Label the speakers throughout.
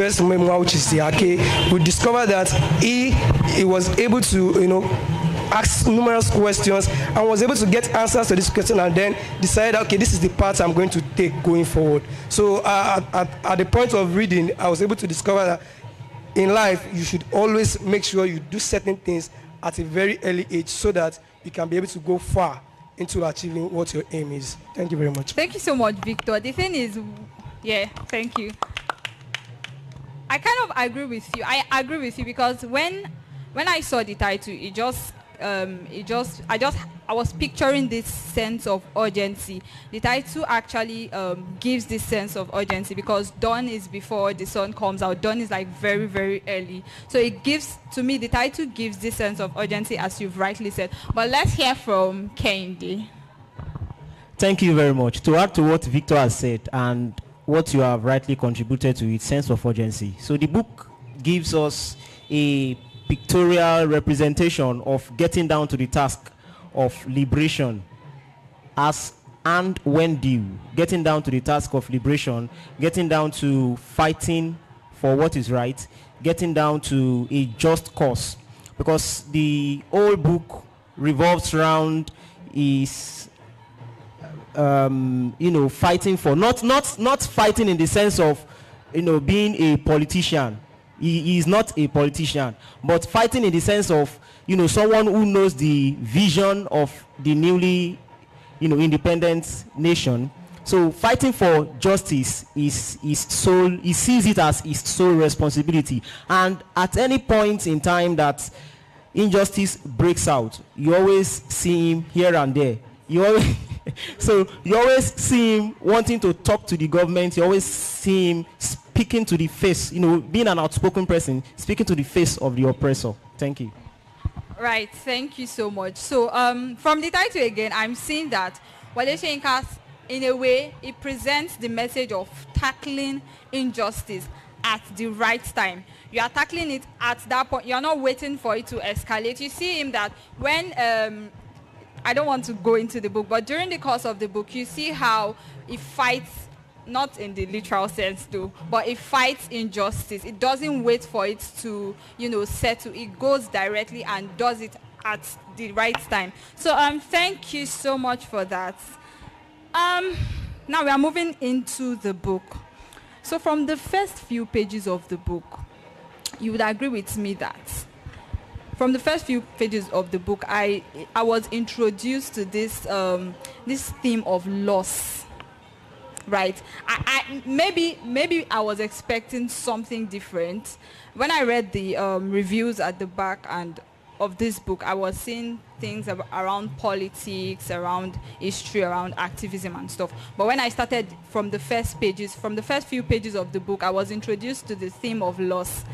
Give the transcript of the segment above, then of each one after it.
Speaker 1: first memoir, which is the Ake, we discovered that he was able to, ask numerous questions and was able to get answers to this question, and then decided, okay, this is the path I'm going to take going forward. So at the point of reading, I was able to discover that in life, you should always make sure you do certain things at a very early age so that you can be able to go far into achieving what your aim is. Thank you very much.
Speaker 2: Thank you so much, Victor. The thing is, thank you. I kind of agree with you. I agree with you because when I saw the title, I was picturing this sense of urgency. The title actually gives this sense of urgency because dawn is before the sun comes out. Dawn is like very, very early. So it gives, to me, the title gives this sense of urgency, as you've rightly said. But let's hear from Kayode.
Speaker 3: Thank you very much. To add to what Victor has said and what you have rightly contributed to its sense of urgency. So the book gives us a pictorial representation of getting down to the task of liberation as and when due, getting down to the task of liberation, getting down to fighting for what is right, getting down to a just cause. Because the whole book revolves around is fighting for not fighting in the sense of being a politician. He is not a politician, but fighting in the sense of someone who knows the vision of the newly independent nation. So fighting for justice is sole. He sees it as his sole responsibility, and at any point in time that injustice breaks out, you always see him here and there. You always see him wanting to talk to the government. You always see him speaking to the face, being an outspoken person, speaking to the face of the oppressor. Thank you.
Speaker 2: Right, thank you so much. So from the title again, I'm seeing that Wole Soyinka, in a way, it presents the message of tackling injustice at the right time. You are tackling it at that point. You're not waiting for it to escalate. You see him that when I don't want to go into the book, but during the course of the book, you see how he fights, not in the literal sense though, but it fights injustice. It doesn't wait for it to, settle. It goes directly and does it at the right time. So thank you so much for that. Now we are moving into the book. So from the first few pages of the book, you would agree with me that from the first few pages of the book, I was introduced to this this theme of loss. Right? Maybe I was expecting something different. When I read the reviews at the back and of this book, I was seeing things around politics, around history, around activism and stuff. But when I started from the first few pages of the book, I was introduced to the theme of loss.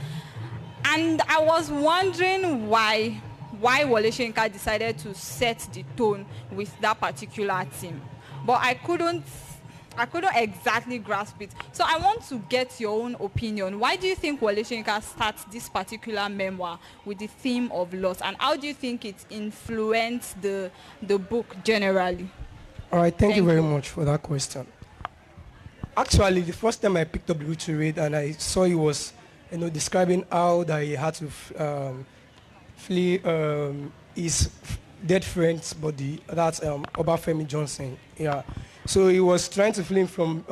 Speaker 2: And I was wondering why Wole Soyinka decided to set the tone with that particular theme. But I couldn't exactly grasp it. So I want to get your own opinion. Why do you think Wole Soyinka starts this particular memoir with the theme of loss? And how do you think it influenced the book generally?
Speaker 1: All right, thank you very much for that question. Actually, the first time I picked up the book to read and I saw it was describing how that he had to flee his dead friend's body. That's Obafemi Johnson. Yeah. So he was trying to flee from,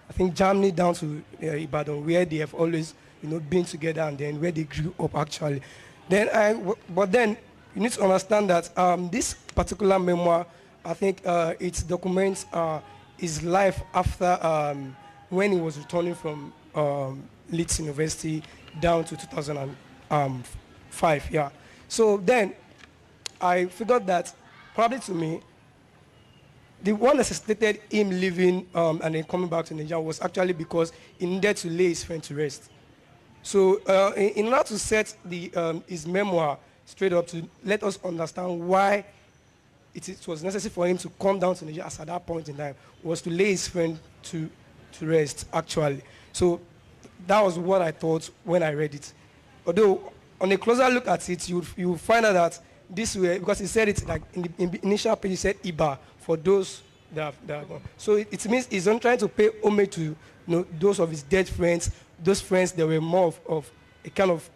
Speaker 1: I think, Germany down to Ibadan, where they have always, been together, and then where they grew up, actually. But then you need to understand that this particular memoir, I think, it documents his life after when he was returning from Leeds University down to 2005. Yeah. So then I figured that probably to me, the one that necessitated him leaving and then coming back to Nigeria was actually because he needed to lay his friend to rest. So in order to set his memoir straight up to let us understand why it was necessary for him to come down to Nigeria at that point in time, was to lay his friend to rest, actually. So that was what I thought when I read it. Although, on a closer look at it, you find out that this way, because he said it like in the initial page, he said Iba, for those that are gone. So it means he's not trying to pay homage to those of his dead friends those friends, they were more of a kind of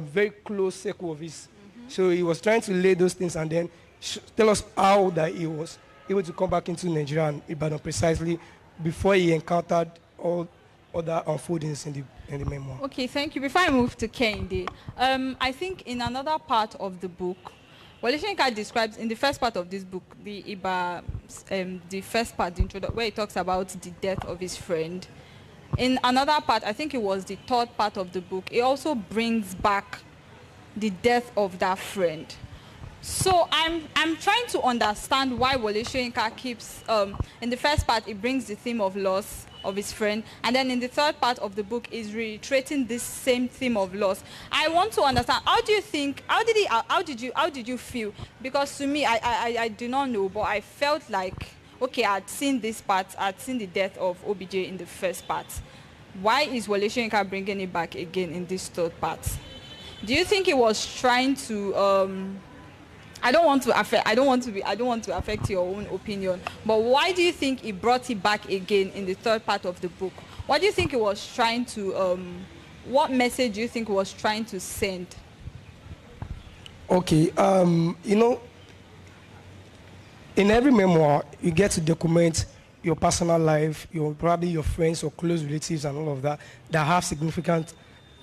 Speaker 1: very close circle of his. So he was trying to lay those things and then tell us how that he was able to come back into Nigeria and Ibadan precisely before he encountered all other unfoldings in the memoir.
Speaker 2: Okay, thank you. Before I move to Kayode, I think in another part of the book, Soyinka describes in the first part of this book, the first part, the introduction, where he talks about the death of his friend. In another part, I think it was the third part of the book, it also brings back the death of that friend. So I'm trying to understand why Wole Soyinka keeps, in the first part, it brings the theme of loss of his friend, and then in the third part of the book is reiterating this same theme of loss. I want to understand, how did you feel? Because to me, I do not know, but I felt like, okay, I'd seen this part, I'd seen the death of OBJ in the first part. Why is Wole Soyinka bringing it back again in this third part? Do you think he was trying to, I don't want to affect your own opinion, but why do you think he brought it back again in the third part of the book? What do you think he was trying to, what message do you think he was trying to send?
Speaker 1: Okay, you know, in every memoir, you get to document your personal life, probably your friends or close relatives and all of that have significant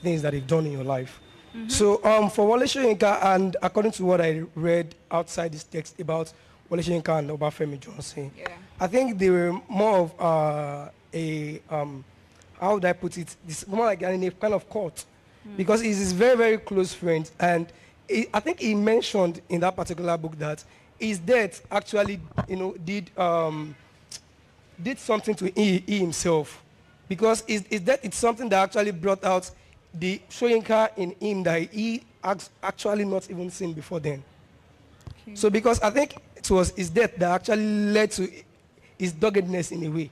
Speaker 1: things that they've done in your life. So for Wole Soyinka, and according to what I read outside this text about Wole Soyinka and Obafemi Johnson, I think they were more of how would I put it? This more like in a kind of court, because he's his very, very close friend, and I think he mentioned in that particular book that his death actually, you know, did something to he himself, because his death is something that actually brought out the Soyinka in him that he actually not even seen before then. Okay. So because I think it was his death that actually led to his doggedness in a way.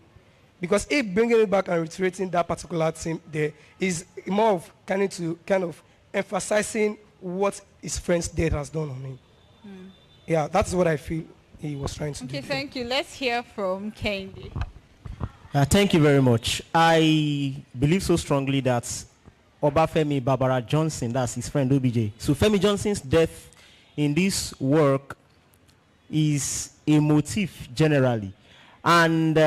Speaker 1: Because if bringing it back and reiterating that particular thing there is more of kind of emphasizing what his friend's death has done on him. Yeah, that's what I feel he was trying to do.
Speaker 2: Okay, thank you. Let's hear from Kayode.
Speaker 3: Thank you very much. I believe so strongly that Obafemi Barbara Johnson, that's his friend OBJ. So Femi Johnson's death in this work is a motif generally. And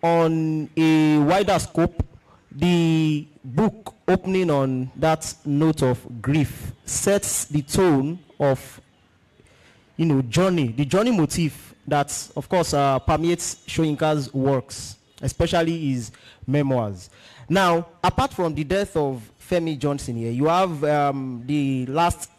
Speaker 3: on a wider scope, the book opening on that note of grief sets the tone of, you know, the journey motif that, of course, permeates Soyinka's works, especially his memoirs. Now, apart from the death of Femi Johnson here, you have the last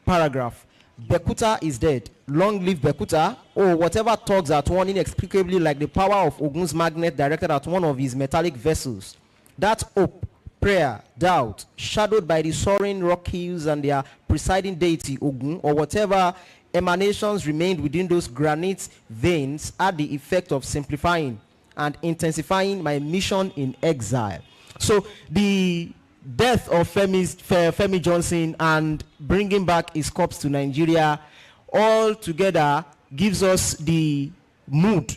Speaker 3: paragraph. Bekuta is dead. Long live Bekuta. Or whatever tugs at one inexplicably like the power of Ogun's magnet directed at one of his metallic vessels. That hope, prayer, doubt, shadowed by the soaring rock hills and their presiding deity Ogun, or whatever emanations remained within those granite veins, had the effect of simplifying and intensifying my mission in exile. So the death of Femi Johnson and bringing back his corpse to Nigeria all together gives us the mood.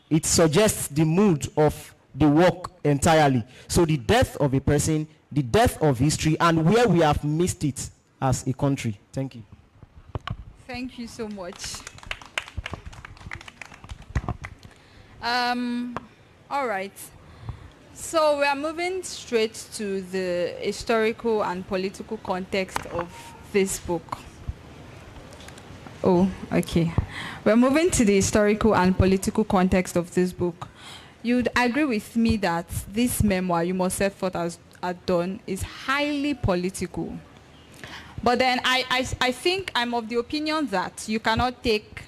Speaker 3: It suggests the mood of the work entirely. So the death of a person, the death of history, and where we have missed it as a country. Thank you.
Speaker 2: Thank you so much. All right. So we are moving straight to the historical and political context of this book. Oh, okay. We're moving to the historical and political context of this book. You'd agree with me that this memoir, You Must Set Forth as Dawn, is highly political. But then I think I'm of the opinion that you cannot take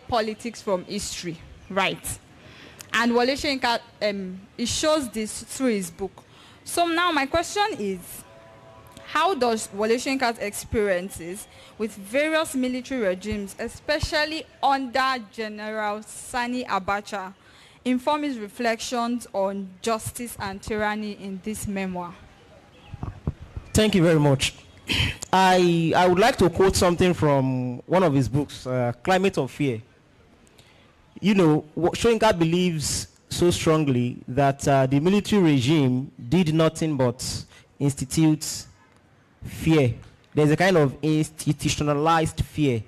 Speaker 2: politics from history, right? And Wole Soyinka, it shows this through his book. So now my question is, how does Wole Soyinka's experiences with various military regimes, especially under General Sani Abacha, inform his reflections on justice and tyranny in this memoir?
Speaker 3: Thank you very much. I would like to quote something from one of his books, Climate of Fear. You know, Soyinka believes so strongly that the military regime did nothing but institute fear. There's a kind of institutionalized fear,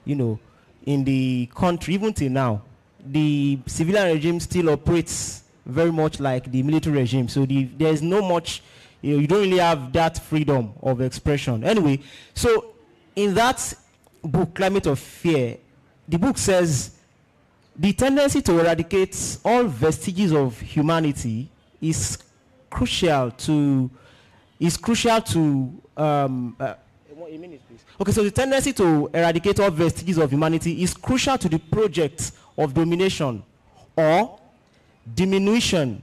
Speaker 3: in the country, even till now. The civilian regime still operates very much like the military regime. So there's no much, you don't really have that freedom of expression. Anyway, so in that book, Climate of Fear, the book says the tendency to eradicate all vestiges of humanity is crucial to Okay, so the tendency to eradicate all vestiges of humanity is crucial to the project of domination or diminution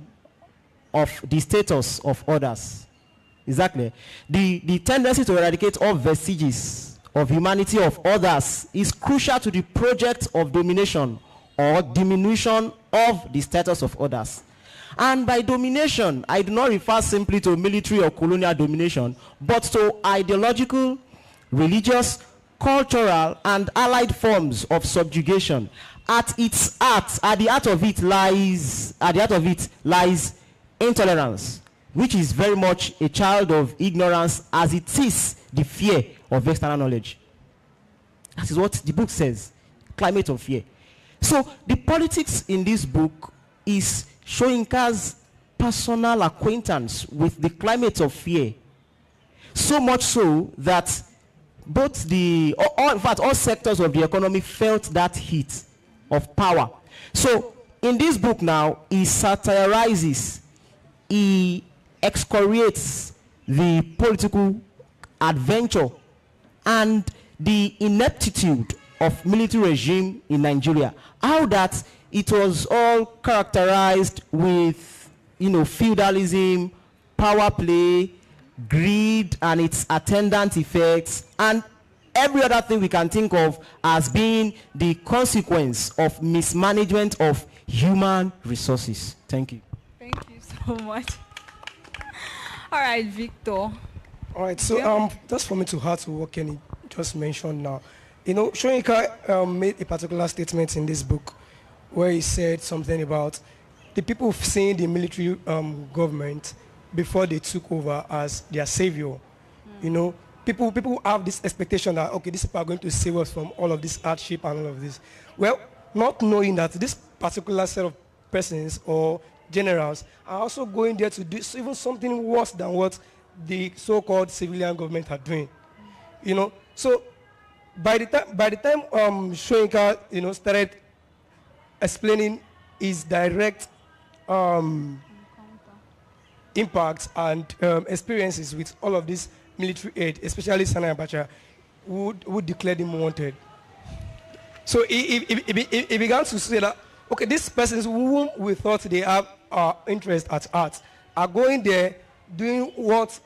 Speaker 3: of the status of others. Exactly. The tendency to eradicate all vestiges of humanity of others is crucial to the project of domination or diminution of the status of others. And by domination, I do not refer simply to military or colonial domination, but to ideological, religious, cultural, and allied forms of subjugation. At the heart of it lies intolerance, which is very much a child of ignorance, as it is the fear of external knowledge. That is what the book says, Climate of Fear. So the politics in this book is Soyinka's personal acquaintance with the climate of fear. So much so that all sectors of the economy felt that heat of power. So in this book now, he satirizes, he excoriates the political adventure and the ineptitude of military regime in Nigeria. How that it was all characterized with, feudalism, power play, greed and its attendant effects, and every other thing we can think of as being the consequence of mismanagement of human resources. Thank you.
Speaker 2: Thank you so much. All right, Victor.
Speaker 1: All right, so just for me to add to what Kenny just mentioned now, Soyinka made a particular statement in this book where he said something about the people seeing the military government before they took over as their savior. People have this expectation that, okay, these people are going to save us from all of this hardship and all of this. Well, not knowing that this particular set of persons or generals are also going there to do even something worse than what the so-called civilian government are doing. So by the time Soyinka started explaining his direct impacts and experiences with all of this military aid, especially Sani Abacha, who declared him wanted. So he began to say that, okay, these persons whom we thought they have interest at heart are going there doing what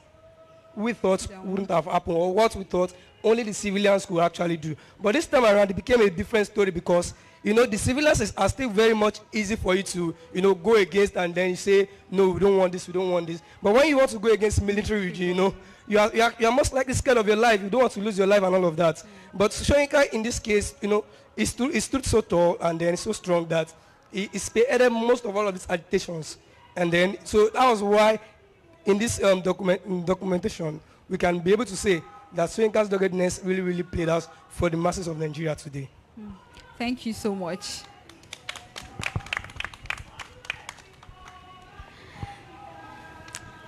Speaker 1: we thought wouldn't have happened, or what we thought only the civilians could actually do. But this time around, it became a different story because, the civilians are still very much easy for you to, go against, and then you say, no, we don't want this, we don't want this. But when you want to go against military regime, you are most likely scared of your life. You don't want to lose your life and all of that. But Soyinka, in this case, he stood so tall and then so strong that he spearheaded most of all of these agitations. And then, so that was why in this documentation, we can be able to say that Soyinka's doggedness really, really played out for the masses of Nigeria today.
Speaker 2: Thank you so much.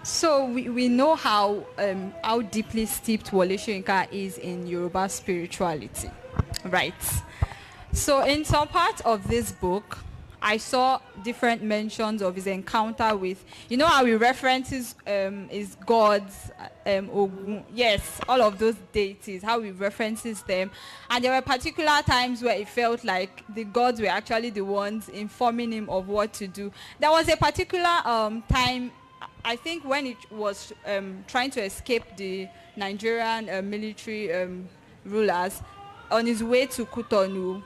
Speaker 2: So we know how deeply steeped Wole Soyinka is in Yoruba spirituality, right? So in some part of this book, I saw different mentions of his encounter with, how he references his gods, Ogun, yes, all of those deities, how he references them. And there were particular times where it felt like the gods were actually the ones informing him of what to do. There was a particular time, I think, when it was trying to escape the Nigerian military rulers on his way to Cotonou.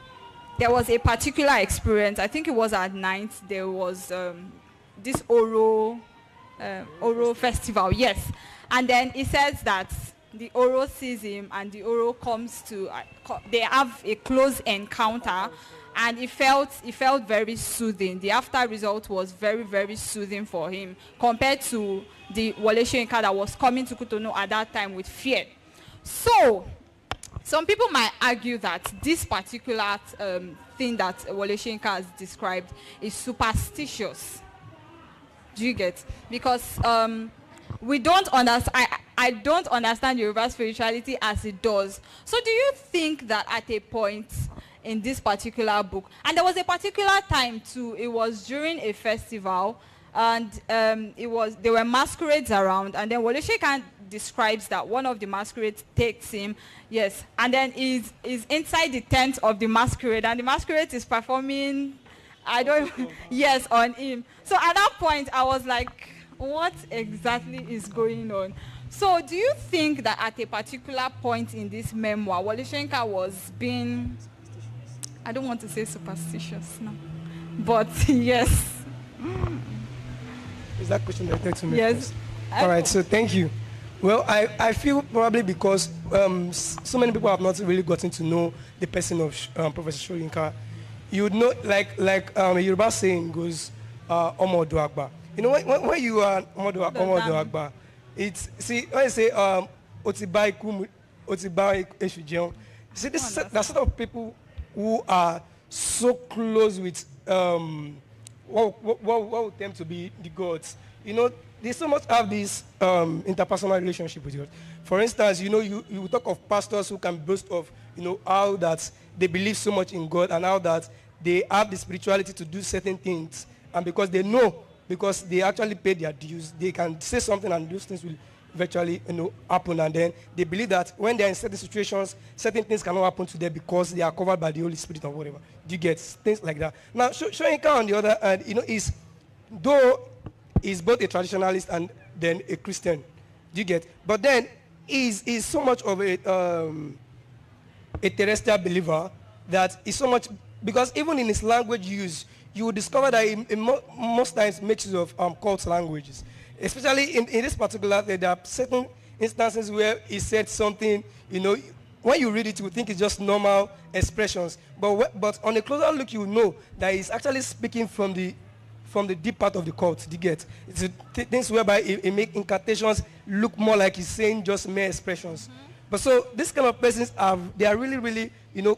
Speaker 2: There was a particular experience. I think it was at night. There was this Oro festival, yes. And then he says that the Oro sees him and the Oro comes to, they have a close encounter. and it felt very soothing. The after result was very, very soothing for him compared to the Wole Soyinka that was coming to Cotonou at that time with fear. So some people might argue that this particular thing that Wole Soyinka has described is superstitious. Do you get? Because we don't understand. I don't understand Yoruba spirituality as it does. So do you think that at a point in this particular book, and there was a particular time too, it was during a festival, and there were masquerades around, and then Wole Soyinka describes that one of the masquerades takes him, yes, and then is inside the tent of the masquerade, and the masquerade is performing, I don't, yes, on him. So at that point, I was like, what exactly is going on? So do you think that at a particular point in this memoir, Wole Soyinka was being, I don't want to say superstitious, no, but yes.
Speaker 1: Is that question directed to me?
Speaker 2: Yes.
Speaker 1: All right, so thank you. Well, I feel probably because so many people have not really gotten to know the person of Professor Soyinka. You would know, like a Yoruba saying goes, Omodo Agba. You know, when you are Omodo Agba, it's, see, when you say, Otibai Eshu Jeon, see, this the sort of people who are so close with what would tend to be the gods. You know, they so much have this interpersonal relationship with God. For instance, you know, you talk of pastors who can boast of, you know, how that they believe so much in God and how that they have the spirituality to do certain things. And because they know, because they actually pay their dues, they can say something and those things will virtually, you know, happen. And then they believe that when they're in certain situations, certain things cannot happen to them because they are covered by the Holy Spirit or whatever. Do you get things like that? Now, Soyinka on the other hand, you know, though he's both a traditionalist and then a Christian. Do you get? But then he's so much of a terrestrial believer that he's so much, because even in his language use, you will discover that he most times makes use of cult languages. Especially in this particular, there are certain instances where he said something, you know, when you read it, you would think it's just normal expressions. But on a closer look, you will know that he's actually speaking from the deep part of the cult. Do you get? It's things whereby he make incantations look more like he's saying just mere expressions. Mm-hmm. But so this kind of persons they are really, really, you know,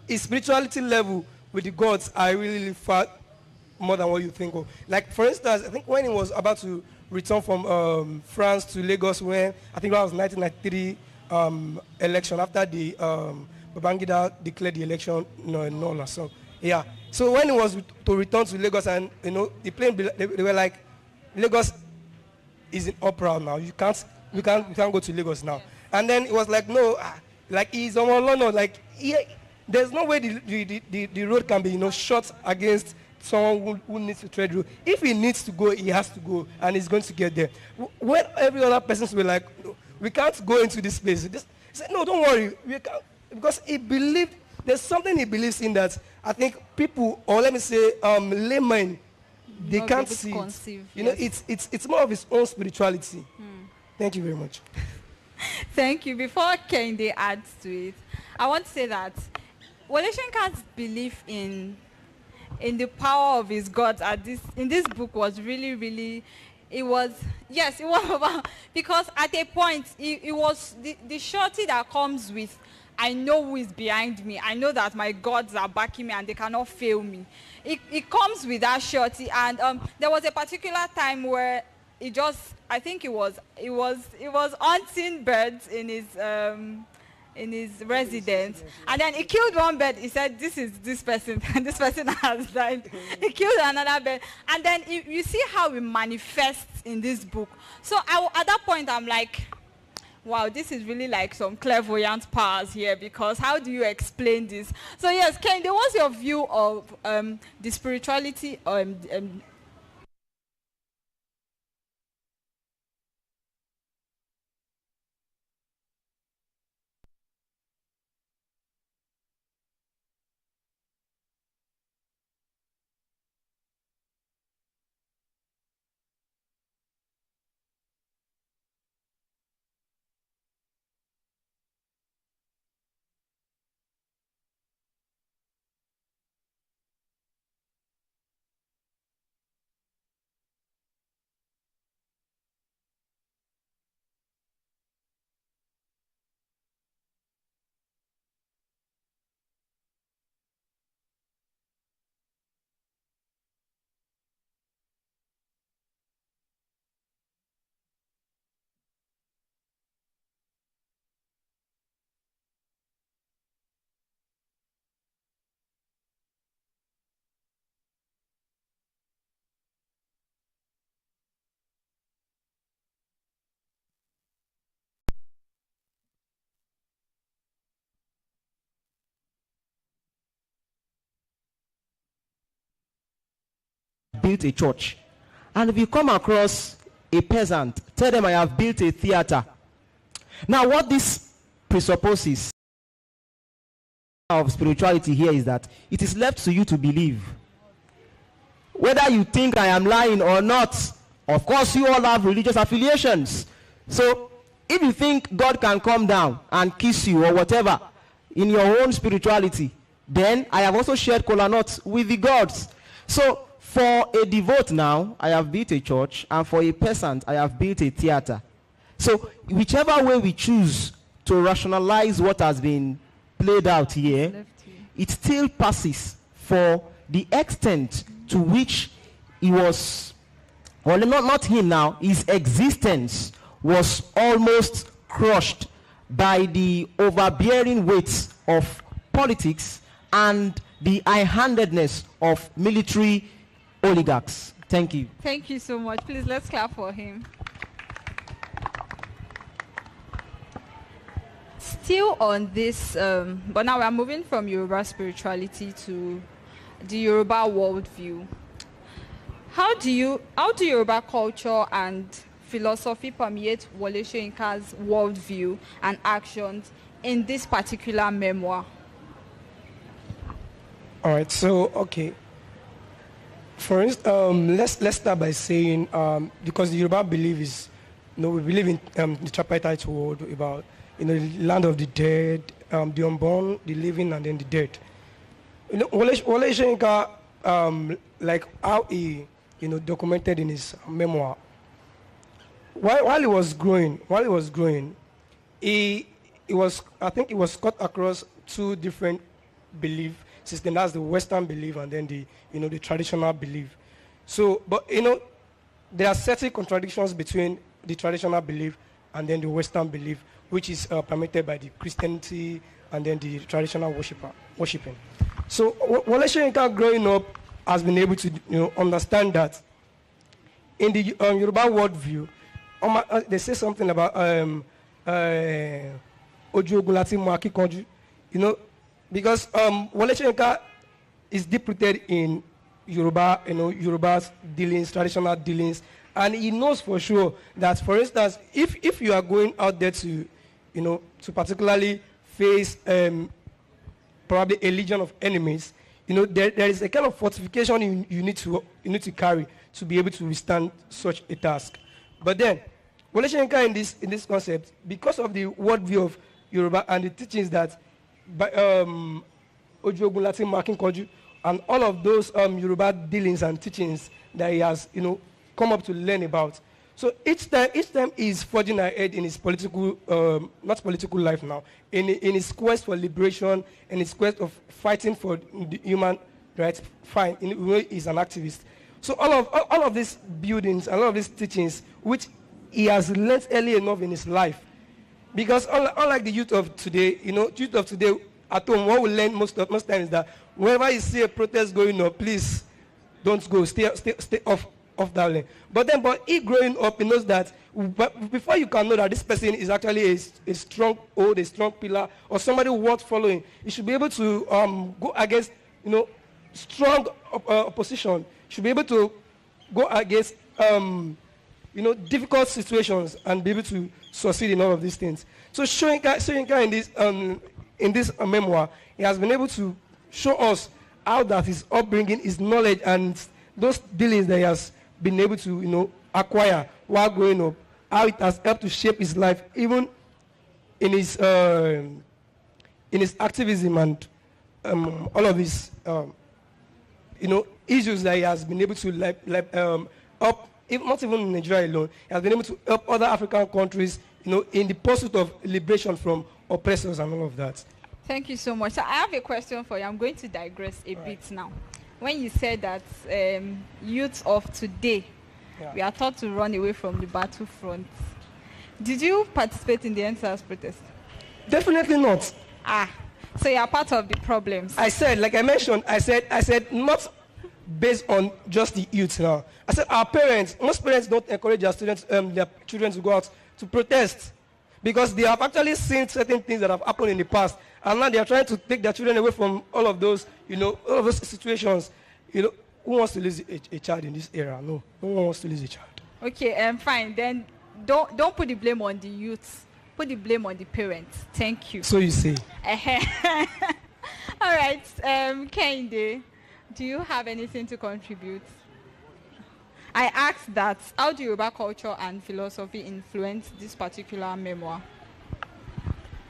Speaker 1: his spirituality level with the gods are really, really far more than what you think of. Like, for instance, I think when he was about to return from France to Lagos, when I think that was 1993 election, after the Babangida declared the election, no, so yeah. So when he was to return to Lagos, and you know, the plane, they were like, Lagos is in uproar now. We can't go to Lagos now. And then it was like, no, like he's on London, like there's no way the road can be, you know, shut against someone who needs to tread road. If he needs to go, he has to go, and he's going to get there. When every other person will like, no, we can't go into this place. He said, no, don't worry, we can't, because he believed, there's something he believes in that I think people, or let me say, laymen, they can't see it. You know, it's more of his own spirituality. Thank you very much.
Speaker 2: Thank you. Before Kayode adds to it, I want to say that Wole Soyinka's belief in the power of his gods in this book was really, really, it was about, because at a point, it was the surety that comes with, I know who is behind me. I know that my gods are backing me and they cannot fail me. It comes with that surety. And there was a particular time where I think it was hunting birds in his residence, and then he killed one bird. He said, this is this person, and this person has died. He killed another bird, and then you see how it manifests in this book. So at that point, I'm like, wow, this is really like some clairvoyant powers here, because how do you explain this? So yes, Kayode, what's your view of the spirituality
Speaker 3: built a church. And if you come across a peasant, tell them I have built a theater. Now, what this presupposes of spirituality here is that it is left to you to believe. Whether you think I am lying or not, of course you all have religious affiliations. So if you think God can come down and kiss you or whatever in your own spirituality, then I have also shared kola nuts with the gods. So for a devote now, I have built a church, and for a peasant, I have built a theater. So whichever way we choose to rationalize what has been played out here, it still passes for the extent to which he was, well, not him now, his existence was almost crushed by the overbearing weight of politics and the high-handedness of military oligarchs. Thank you.
Speaker 2: Thank you so much. Please, let's clap for him. Still on this, but now we're moving from Yoruba spirituality to the Yoruba worldview. How do Yoruba culture and philosophy permeate Wole Soyinka's worldview and actions in this particular memoir?
Speaker 1: All right, so, okay. For instance, let's start by saying, because the Yoruba belief is, we believe in the tripartite world about, the land of the dead, the unborn, the living, and then the dead. Wole Soyinka, like how he, documented in his memoir, while he was growing, he was cut across two different belief system. That's the Western belief and then the traditional belief. So, but there are certain contradictions between the traditional belief and then the Western belief, which is permitted by the Christianity and then the traditional worshiping. So, Wole Soyinka growing up has been able to understand that in the Yoruba worldview, they say something about Oju Ogunlati Mo Akikanju, because Wole Soyinka is deep-rooted in Yoruba, Yoruba's dealings, traditional dealings, and he knows for sure that, for instance, if you are going out there to, to particularly face probably a legion of enemies, there is a kind of fortification you need to carry to be able to withstand such a task. But then, Wole Soyinka in this concept, because of the worldview of Yoruba and the teachings that Oju Ogunlati Mo Akikanju and all of those Yoruba dealings and teachings that he has, come up to learn about. So each time he's forging ahead in his political, not political life now, in his quest for liberation, in his quest of fighting for the human rights, fine, he's an activist. So all of these buildings and all of these teachings, which he has learned early enough in his life, because unlike the youth of today, youth of today at home, what we learn most times is that whenever you see a protest going on, please don't go, stay off that lane. But he growing up, he knows that before you can know that this person is actually a strong hold, a strong pillar, or somebody worth following, you should be able to go against, strong opposition. You should be able to go against, difficult situations and be able to succeed in all of these things. So Soyinka in this memoir, he has been able to show us how that his upbringing, his knowledge, and those dealings that he has been able to, acquire while growing up, how it has helped to shape his life, even in his activism and all of his, issues that he has been able to help, not even in Nigeria alone, he has been able to help other African countries, in the pursuit of liberation from oppressors and all of that.
Speaker 2: Thank you so much. So I have a question for you. I'm going to digress a bit now. When you said that youth of today, we are taught to run away from the battlefront, did you participate in the NSAS protest?
Speaker 1: Definitely not.
Speaker 2: So you are part of the problems.
Speaker 1: I said, like I mentioned, I said not based on just the youth now. I said most parents don't encourage their children to go out to protest because they have actually seen certain things that have happened in the past, and now they are trying to take their children away from all of those, all of those situations. who wants to lose a child in this era? No one wants to lose a child.
Speaker 2: Okay, fine. Then don't put the blame on the youth. Put the blame on the parents. Thank you.
Speaker 1: So you say.
Speaker 2: All right, Kayode, do you have anything to contribute? I asked that, how do Yoruba culture and philosophy influence this particular memoir?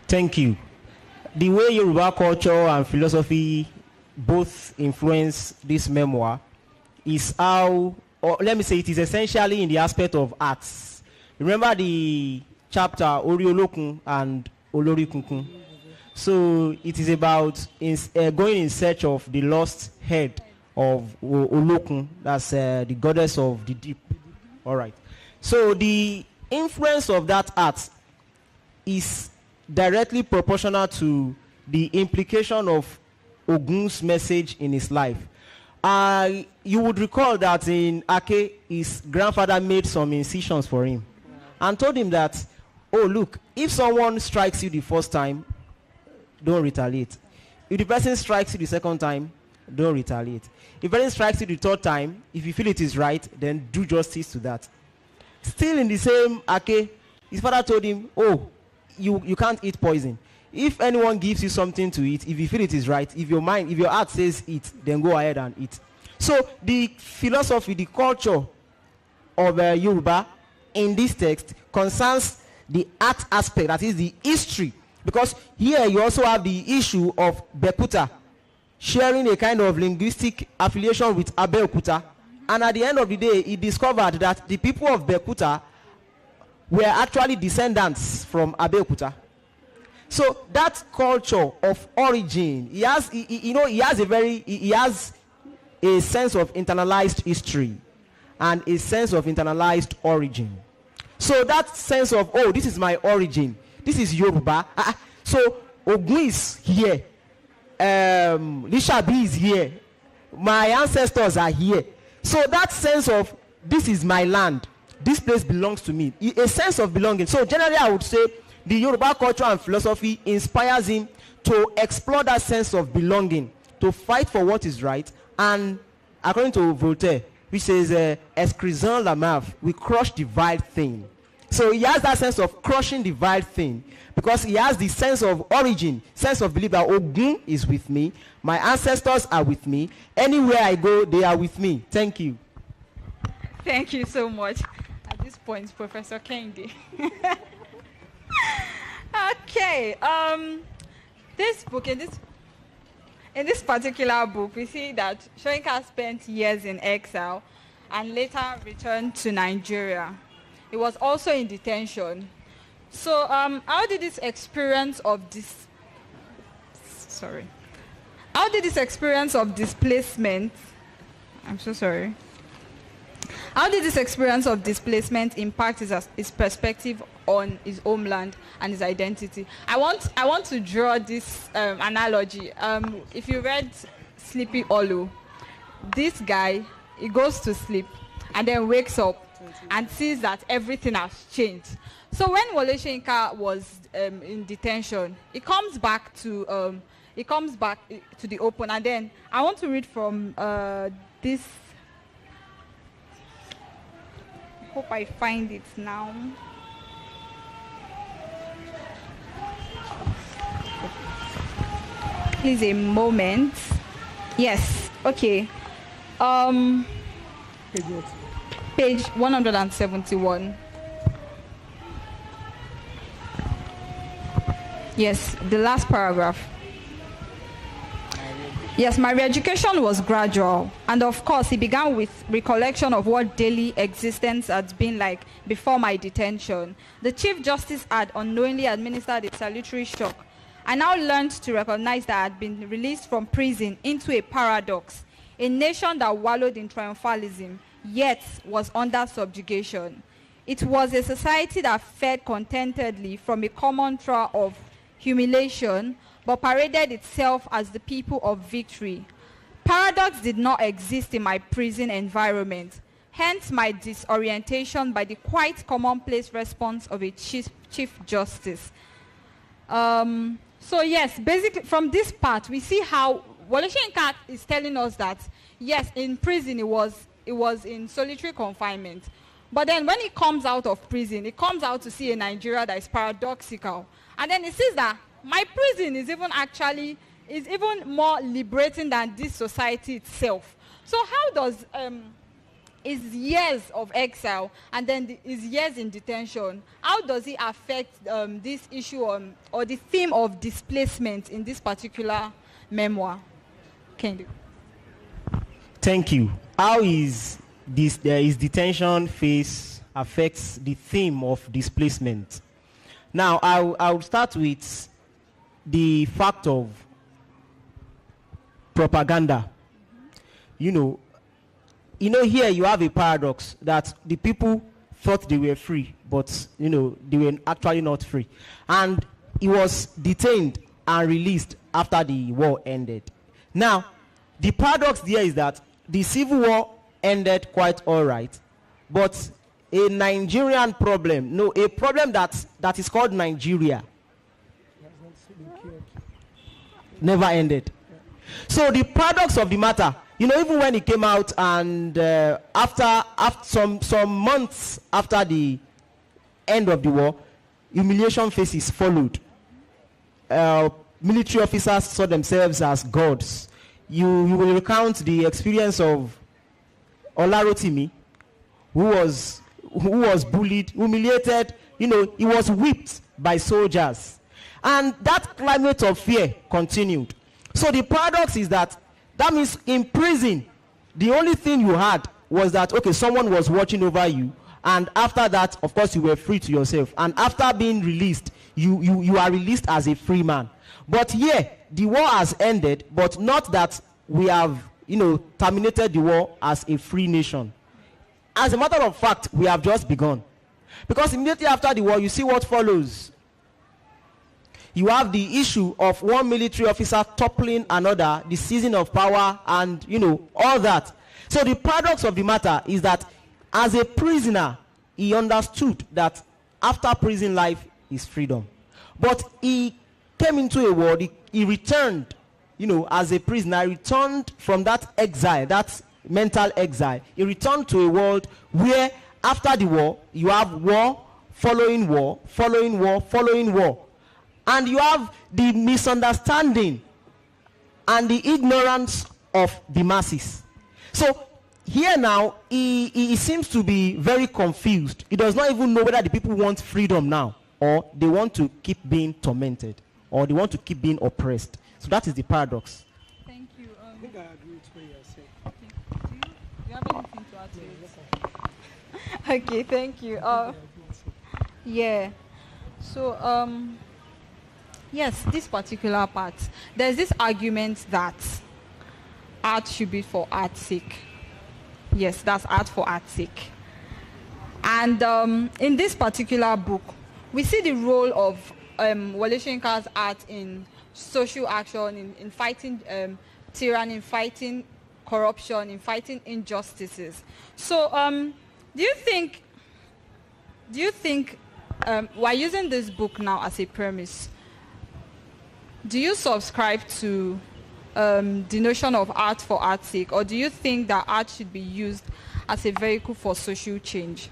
Speaker 3: Thank you. The way Yoruba culture and philosophy both influence this memoir is how, or let me say, it is essentially in the aspect of arts. Remember the chapter Aderinokun and Olorikunkun? So it is about going in search of the lost head of Olokun, that's the goddess of the deep. All right. So the influence of that art is directly proportional to the implication of Ogun's message in his life. You would recall that in Ake, his grandfather made some incisions for him and told him that, oh, look, if someone strikes you the first time, don't retaliate. If the person strikes you the second time, don't retaliate. If the person strikes you the third time, if you feel it is right, then do justice to that. Still in the same Ake, his father told him, oh, you can't eat poison. If anyone gives you something to eat, if you feel it is right, if your heart says eat, then go ahead and eat. So the philosophy, the culture of Yoruba in this text concerns the art aspect, that is the history. Because here you also have the issue of Bekuta sharing a kind of linguistic affiliation with Abeokuta. And at the end of the day, he discovered that the people of Bekuta were actually descendants from Abeokuta. So that culture of origin, he has a sense of internalized history and a sense of internalized origin. So that sense of, oh, this is my origin, this is Yoruba. So Ogun is here, Lishabi is here, my ancestors are here. So that sense of, this is my land, this place belongs to me, a sense of belonging. So generally I would say the Yoruba culture and philosophy inspires him to explore that sense of belonging, to fight for what is right, and according to Voltaire, which says, "Escrisant Labaf, we crush the vile thing." So he has that sense of crushing the vile thing because he has the sense of origin, sense of belief that Ogun is with me, my ancestors are with me, anywhere I go, they are with me. Thank you.
Speaker 2: Thank you so much. At this point, Professor Kayode. Okay. This book, in this particular book, we see that Soyinka spent years in exile and later returned to Nigeria. He was also in detention. So, how did this experience of displacement? I'm so sorry. How did this experience of displacement impact his perspective on his homeland and his identity? I want to draw this analogy. If you read Sleepy Hollow, this guy, he goes to sleep and then wakes up and sees that everything has changed. So when Wole Soyinka was in detention, he comes back to the open, and then I want to read from this. Hope I find it now. Please a moment. Yes. Okay. Page 171. Yes, the last paragraph. Yes, my re-education was gradual, and of course it began with recollection of what daily existence had been like before my detention. The Chief Justice had unknowingly administered a salutary shock. I now learned to recognize that I had been released from prison into a paradox, a nation that wallowed in triumphalism, yet was under subjugation. It was a society that fed contentedly from a common trough of humiliation, but paraded itself as the people of victory. Paradox did not exist in my prison environment, hence my disorientation by the quite commonplace response of a chief justice. So yes, basically from this part, we see how Soyinka is telling us that, yes, in prison it was in solitary confinement. But then when he comes out of prison, he comes out to see a Nigeria that is paradoxical. And then he sees that my prison is even more liberating than this society itself. So how does his years of exile and then his years in detention, how does it affect this issue or the theme of displacement in this particular memoir? Kayode.
Speaker 3: Thank you. How is his detention phase affects the theme of displacement? Now, I'll start with the fact of propaganda. You know, here you have a paradox that the people thought they were free, but, they were actually not free. And he was detained and released after the war ended. Now, the paradox there is that the civil war ended quite all right, but a Nigerian problem, a problem that is called Nigeria, never ended. So the paradox of the matter, even when he came out and after some months after the end of the war, humiliation phases followed. Military officers saw themselves as gods. You will recount the experience of Olarotimi, who was bullied, humiliated. He was whipped by soldiers, and that climate of fear continued. So the paradox is that means in prison, the only thing you had was that, okay, someone was watching over you, and after that, of course, you were free to yourself. And after being released, you are released as a free man. But here, the war has ended, but not that we have, terminated the war as a free nation. As a matter of fact, we have just begun. Because immediately after the war, you see what follows. You have the issue of one military officer toppling another, the seizing of power, and, all that. So the paradox of the matter is that as a prisoner, he understood that after prison life is freedom. But he came into a world, he returned, as a prisoner, returned from that exile, that mental exile. He returned to a world where after the war, you have war, following war, following war, following war. And you have the misunderstanding and the ignorance of the masses. So here now, he seems to be very confused. He does not even know whether the people want freedom now, or they want to keep being tormented, or they want to keep being oppressed. So that is the paradox.
Speaker 2: Thank you.
Speaker 1: I think I agree with what you are saying.
Speaker 2: Okay. Do you have anything to add to it? Okay, thank you. Yeah. So, yes, this particular part, there's this argument that art should be for art's sake. Yes, that's art for art's sake. And in this particular book, we see the role of Soyinka's art in social action, in fighting tyranny, in fighting corruption, in fighting injustices. So, do you think while using this book now as a premise, do you subscribe to the notion of art for art's sake, or do you think that art should be used as a vehicle for social change?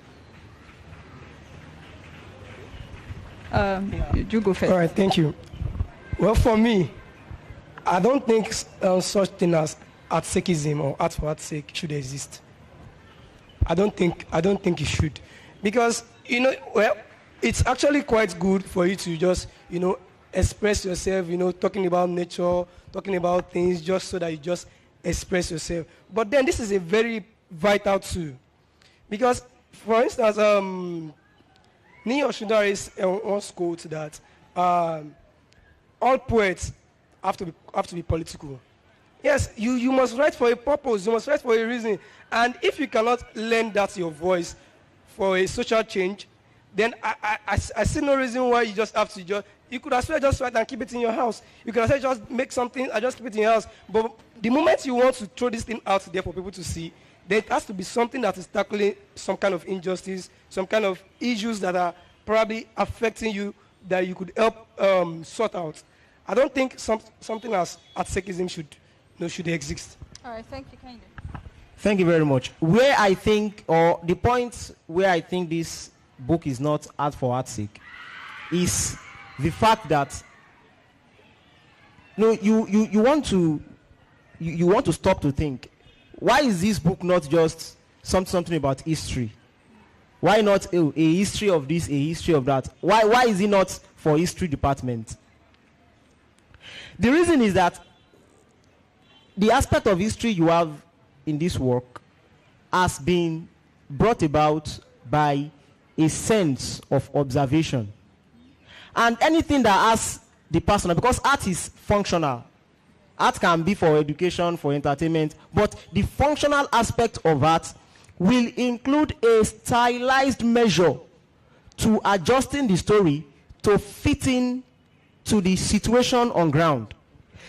Speaker 2: You go first.
Speaker 1: All right, thank you. Well, for me, I don't think such thing as art-sakeism or art for art's sake should exist. I don't think it should, because it's actually quite good for you to just express yourself, talking about nature, talking about things, just so that you just express yourself. But then this is a very vital tool, because, for instance, Niyo Shundari's once quote that all poets have to be political. Yes, you must write for a purpose, you must write for a reason. And if you cannot lend that your voice for a social change, then I see no reason why you just have to you could as well just write and keep it in your house. You could as well just make something and just keep it in your house. But the moment you want to throw this thing out there for people to see, there has to be something that is tackling some kind of injustice, some kind of issues that are probably affecting you that you could help sort out. I don't think something as art-sakeism should exist.
Speaker 2: All right, thank you, Kayode.
Speaker 3: Thank you very much. Where I think, or the point where I think this book is not art for art's sake, is the fact that you want to stop to think, why is this book not just something about history? Why not a history of this, a history of that? Why is it not for history department? The reason is that the aspect of history you have in this work has been brought about by a sense of observation. And anything that has the personal, because art is functional. Art can be for education, for entertainment, but the functional aspect of art will include a stylized measure to adjusting the story to fit in to the situation on ground.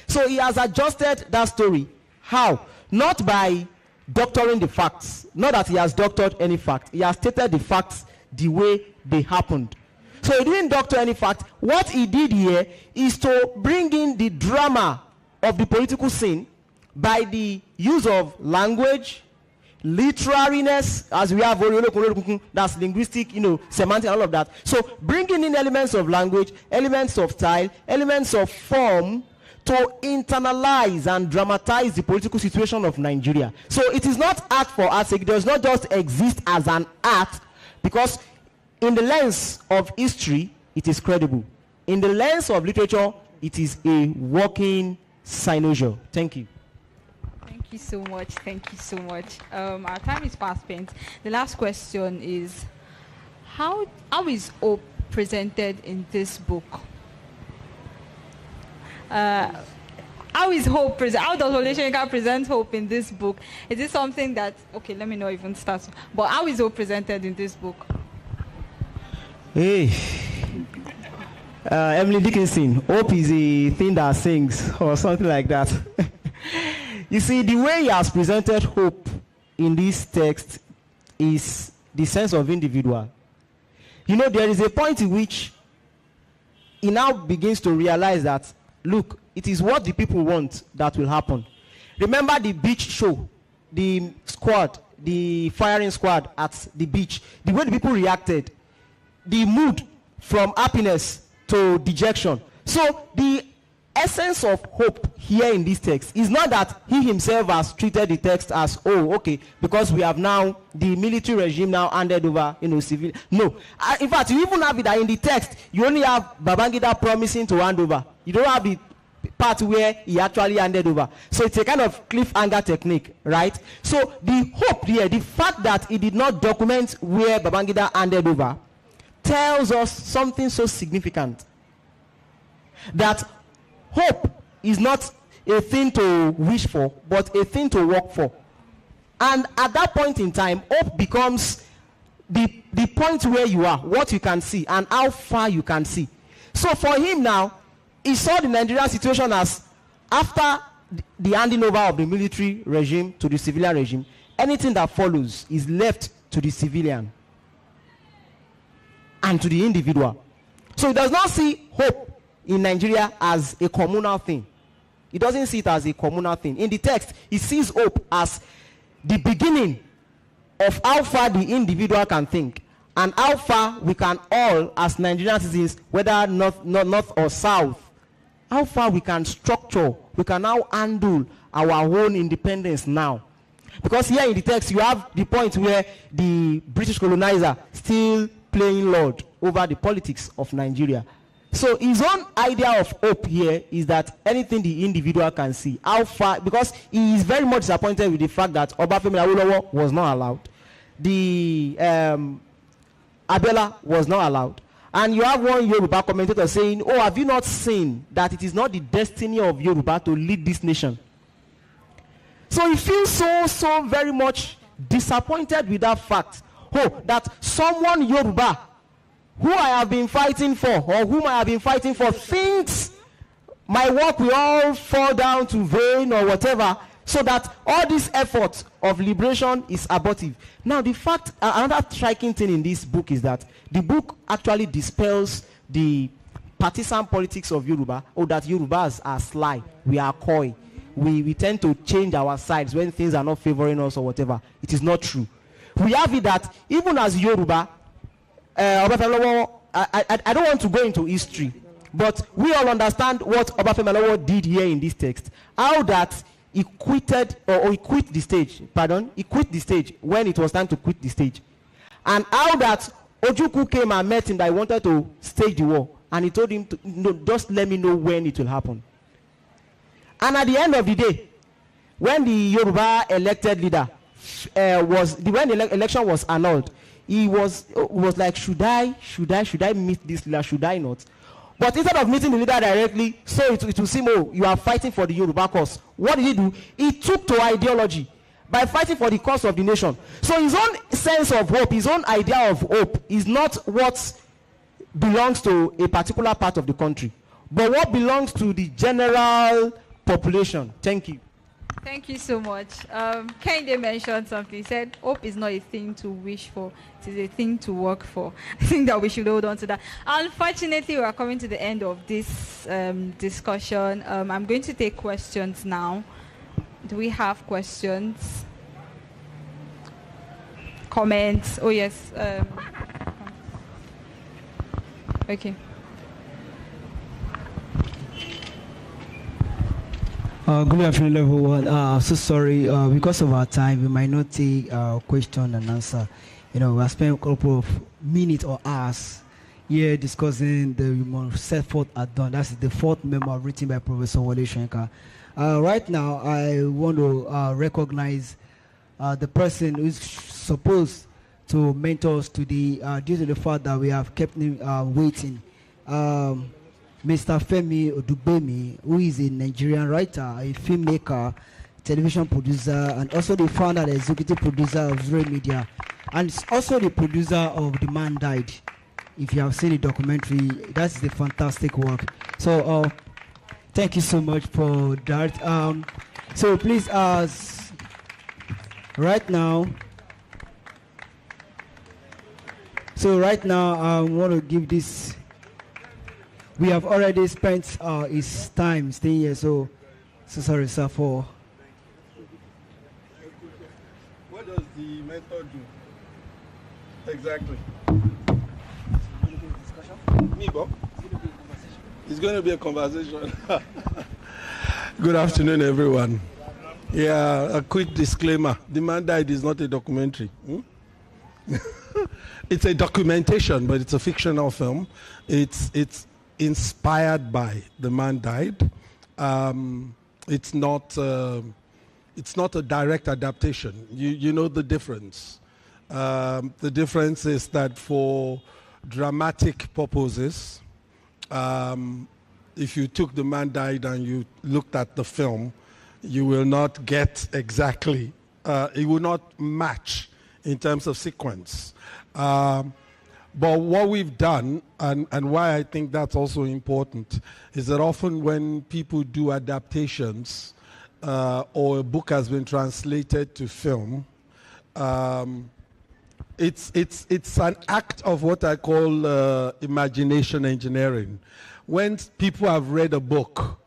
Speaker 3: So he has adjusted that story. How? Not by doctoring the facts. Not that he has doctored any fact. He has stated the facts the way they happened. So he didn't doctor any fact. What he did here is to bring in the drama of the political scene by the use of language, literariness, as we have, that's linguistic, semantic, all of that. So bringing in elements of language, elements of style, elements of form to internalize and dramatize the political situation of Nigeria. So it is not art for art's sake. It does not just exist as an art, because in the lens of history, it is credible. In the lens of literature, it is a working cynosure. Thank you.
Speaker 2: Thank you so much. Thank you so much. Our time is fast spent. The last question is, how is hope presented in this book? How is hope present? How does Soyinka present hope in this book? Is it something that, okay, let me know even start. But how is hope presented in this book?
Speaker 3: Hey, Emily Dickinson, hope is a thing that sings or something like that. You see, the way he has presented hope in this text is the sense of individual. There is a point in which he now begins to realize that, look, it is what the people want that will happen. Remember the beach show, the squad, the firing squad at the beach, the way the people reacted, the mood from happiness to dejection. So the essence of hope here in this text is not that he himself has treated the text as, because we have now the military regime now handed over, civil. No. In fact, you even have it that in the text, you only have Babangida promising to hand over. You don't have the part where he actually handed over. So it's a kind of cliffhanger technique, right? So the hope here, the fact that he did not document where Babangida handed over, tells us something so significant, that hope is not a thing to wish for, but a thing to work for. And at that point in time, hope becomes the point where you are, what you can see, and how far you can see. So for him now, he saw the Nigerian situation as, after the handing over of the military regime to the civilian regime, anything that follows is left to the civilian and to the individual. So he does not see hope in Nigeria as a communal thing. He doesn't see it as a communal thing. In the text, he sees hope as the beginning of how far the individual can think and how far we can all, as Nigerian citizens, whether north or south, how far we can structure, we can now handle our own independence now. Because here in the text, you have the point where the British colonizer still playing Lord over the politics of Nigeria. So his own idea of hope here is that anything the individual can see, how far, because he is very much disappointed with the fact that Obafemi Awolowo was not allowed. The Abela was not allowed. And you have one Yoruba commentator saying, oh, have you not seen that it is not the destiny of Yoruba to lead this nation? So he feels so very much disappointed with that fact. Oh, that someone Yoruba who I have been fighting for, or whom I have been fighting for, thinks my work will all fall down to vain or whatever, so that all this effort of liberation is abortive. Now, the fact, another striking thing in this book is that the book actually dispels the partisan politics of Yoruba, or that Yorubas are sly, we are coy. we tend to change our sides when things are not favoring us or whatever. It is not true. We have it that even as Yoruba, I don't want to go into history, but we all understand what Obafemi Awolowo did here in this text. How that he quitted, or he quit the stage, he quit the stage when it was time to quit the stage. And how that Ojukwu came and met him that he wanted to stage the war. And he told him, to, no, just let me know when it will happen. And at the end of the day, when the Yoruba elected leader when the election was annulled, he was like, should I meet this leader, should I not? But instead of meeting the leader directly, so it will seem, oh, you are fighting for the Yoruba cause. What did he do? He took to ideology by fighting for the cause of the nation. So his own sense of hope, his own idea of hope is not what belongs to a particular part of the country, but what belongs to the general population. Thank you.
Speaker 2: Thank you so much. Kayode mentioned something. He said, hope is not a thing to wish for. It is a thing to work for. I think that we should hold on to that. Unfortunately, we are coming to the end of this discussion. I'm going to take questions now. Do we have questions? Comments? Oh, yes. Okay.
Speaker 4: Good afternoon, everyone. So sorry, because of our time, we might not take question and answer. You know, we spent a couple of minutes or hours here discussing the set forth at dawn. That's the fourth memoir written by Professor Wole Soyinka. Right now, I want to recognize the person who is supposed to mentor us today, due to the fact that we have kept him waiting. Mr. Femi Odubemi, who is a Nigerian writer, a filmmaker, television producer, and also the founder and executive producer of Zero Media, and also the producer of The Man Died. If you have seen the documentary, that's the fantastic work. So thank you so much for that. So please, right now, I want to give this. We have already spent his time staying here, so sorry, sir, for.
Speaker 5: What does the mentor do? Exactly. Me, Bob? It's going to be a conversation. Good afternoon, everyone. Yeah, a quick disclaimer. The Man Died is not a documentary. It's a documentation, but it's a fictional film. It's inspired by The Man Died. It's not a direct adaptation. You know the difference. The difference is that for dramatic purposes, if you took The Man Died and you looked at the film, you will not get exactly, it will not match in terms of sequence. But what we've done, and why I think that's also important, is that often when people do adaptations or a book has been translated to film, it's an act of what I call imagination engineering. When people have read a book,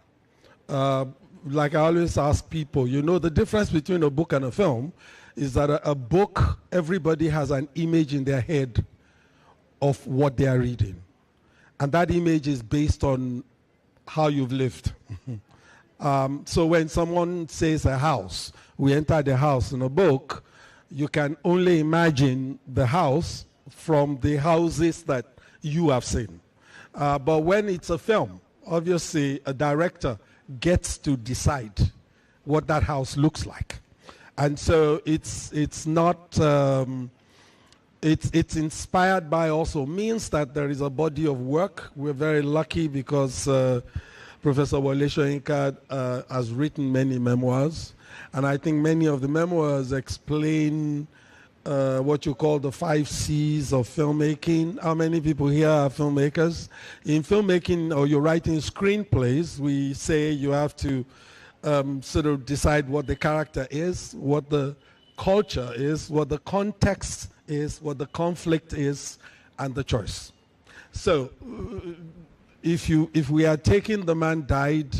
Speaker 5: like I always ask people, you know, the difference between a book and a film is that a book, everybody has an image in their head of what they are reading. And that image is based on how you've lived. So when someone says a house, we enter the house in a book, you can only imagine the house from the houses that you have seen. But when it's a film, obviously a director gets to decide what that house looks like. And so it's not... It's inspired by also means that there is a body of work. We're very lucky because Professor Wole Soyinka has written many memoirs, and I think many of the memoirs explain what you call the 5 C's of filmmaking. How many people here are filmmakers? In filmmaking, or you're writing screenplays, we say you have to sort of decide what the character is, what the culture is, what the context is, what the conflict is, and the choice. So if we are taking The Man Died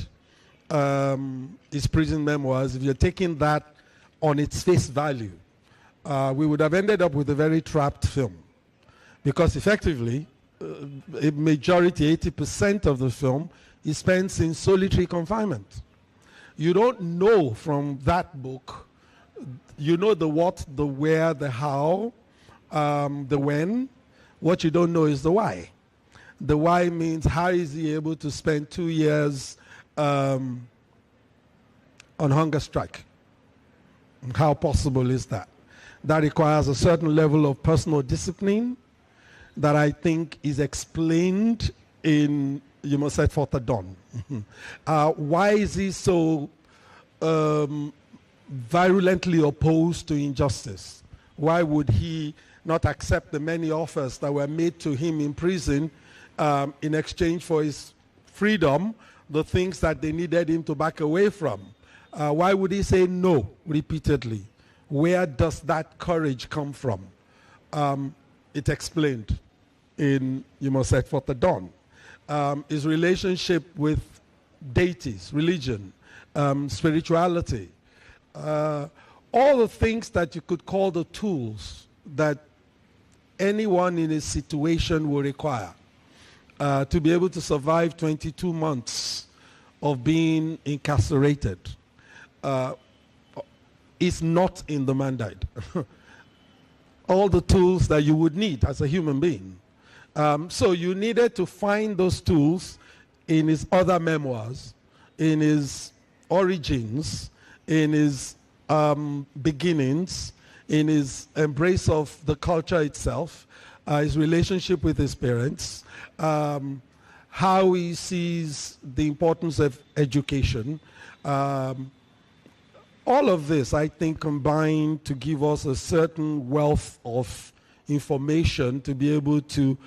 Speaker 5: his prison memoirs, if you're taking that on its face value, we would have ended up with a very trapped film. Because effectively, a majority, 80% of the film, is spent in solitary confinement. You don't know from that book, you know the what, the where, the how, the when. What you don't know is the why. The why means how is he able to spend 2 years on hunger strike? How possible is that? That requires a certain level of personal discipline that I think is explained in You Must Set Forth at Dawn. Why is he so virulently opposed to injustice? Why would he not accept the many offers that were made to him in prison in exchange for his freedom, the things that they needed him to back away from? Why would he say no repeatedly? Where does that courage come from? It's explained in You Must Set Forth at Dawn. His relationship with deities, religion, spirituality, all the things that you could call the tools that anyone in his situation will require to be able to survive 22 months of being incarcerated is not in The Man Died. All the tools that you would need as a human being. So you needed to find those tools in his other memoirs, in his origins, in his beginnings, in his embrace of the culture itself, his relationship with his parents, how he sees the importance of education. All of this, I think, combined to give us a certain wealth of information to be able to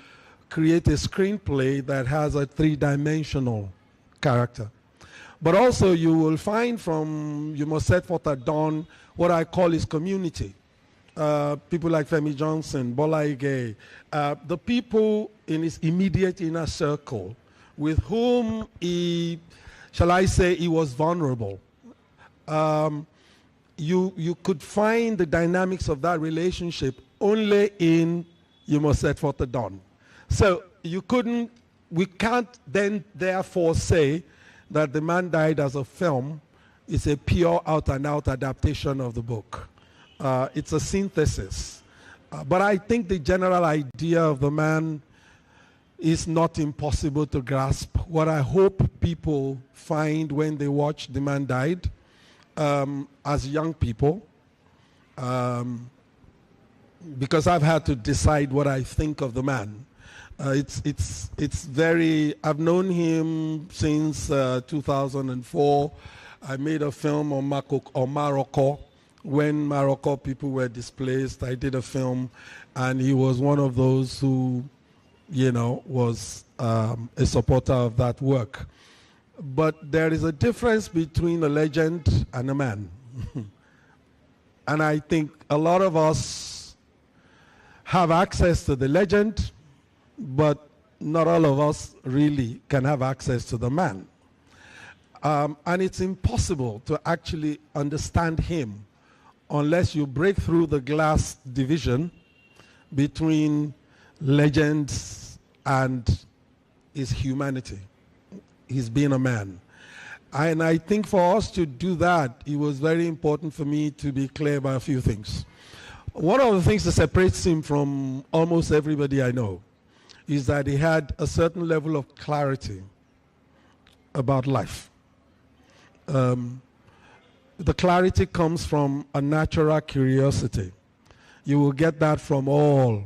Speaker 5: create a screenplay that has a three-dimensional character. But also you will find from You Must Set Forth at Dawn what I call his community. People like Femi Johnson, Bola Ige, the people in his immediate inner circle with whom he, shall I say, he was vulnerable. You could find the dynamics of that relationship only in You Must Set Forth at Dawn. So we can't then therefore say that The Man Died as a film is a pure out-and-out adaptation of the book. It's a synthesis. But I think the general idea of the man is not impossible to grasp. What I hope people find when they watch The Man Died, as young people, because I've had to decide what I think of the man. It's very, I've known him since 2004. I made a film on Morocco. When Morocco people were displaced, I did a film, and he was one of those who, was a supporter of that work. But there is a difference between a legend and a man. And I think a lot of us have access to the legend, but not all of us really can have access to the man. And it's impossible to actually understand him unless you break through the glass division between legends and his humanity, his being a man. And I think for us to do that, it was very important for me to be clear about a few things. One of the things that separates him from almost everybody I know is that he had a certain level of clarity about life. The clarity comes from a natural curiosity. You will get that from all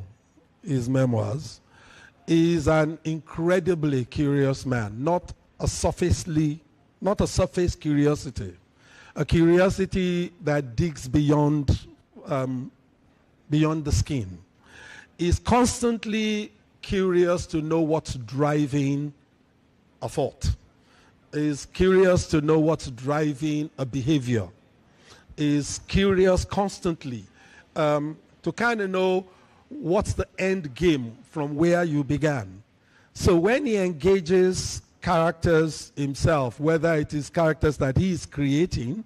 Speaker 5: his memoirs. He's an incredibly curious man, not a surface curiosity, a curiosity that digs beyond the skin. He's constantly curious to know what's driving a thought. Is curious to know what's driving a behavior. Is curious constantly to kind of know what's the end game from where you began. So when he engages characters himself, whether it is characters that he is creating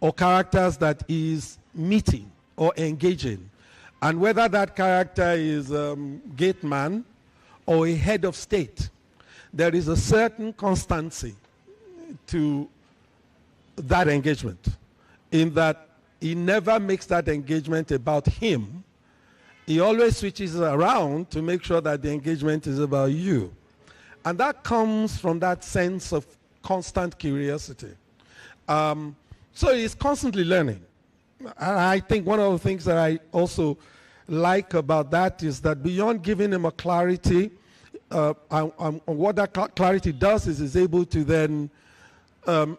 Speaker 5: or characters that he is meeting or engaging. And whether that character is gate man or a head of state, there is a certain constancy to that engagement, in that he never makes that engagement about him. He always switches around to make sure that the engagement is about you. And that comes from that sense of constant curiosity. So he's constantly learning. And I think one of the things that I also like about that is that beyond giving him a clarity, and what that clarity does is he's able to then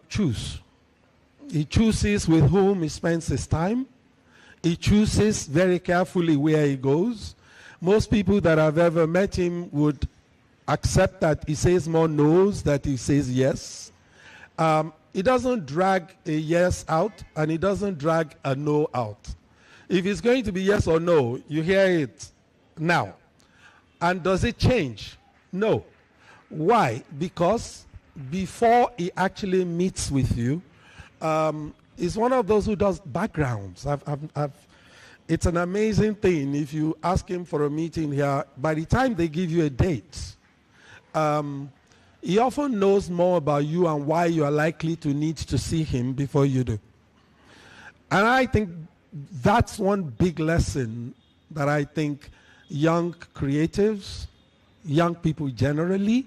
Speaker 5: choose. He chooses with whom he spends his time. He chooses very carefully where he goes. Most people that have ever met him would accept that he says more no's than he says yes. He doesn't drag a yes out, and he doesn't drag a no out. If it's going to be yes or no, you hear it now. And does it change? No. Why? Because before he actually meets with you, he's one of those who does backgrounds. It's an amazing thing. If you ask him for a meeting here, by the time they give you a date, he often knows more about you and why you are likely to need to see him before you do. And I think that's one big lesson that I think young creatives, young people generally,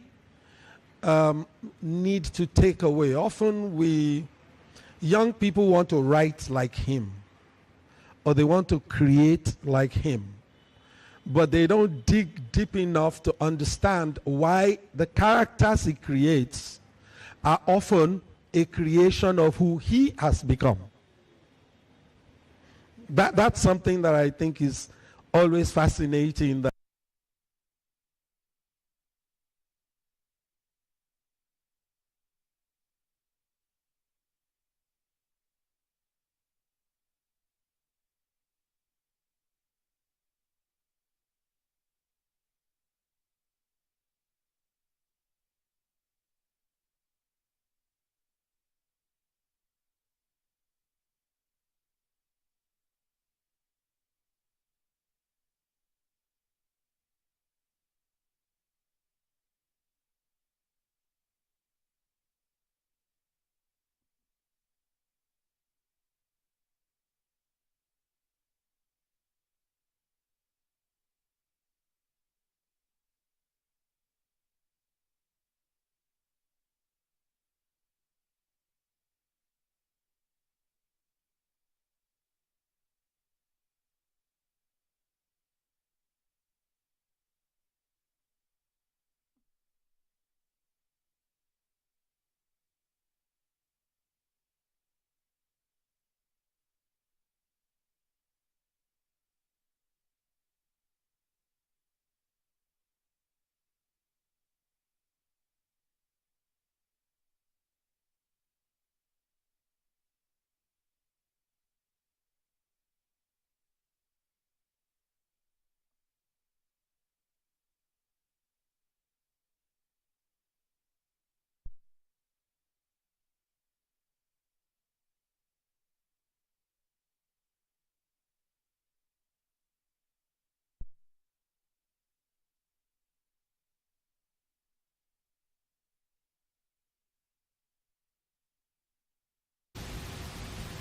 Speaker 5: need to take away. Often young people want to write like him, or they want to create like him, but they don't dig deep enough to understand why the characters he creates are often a creation of who he has become. That's something that I think is always fascinating. That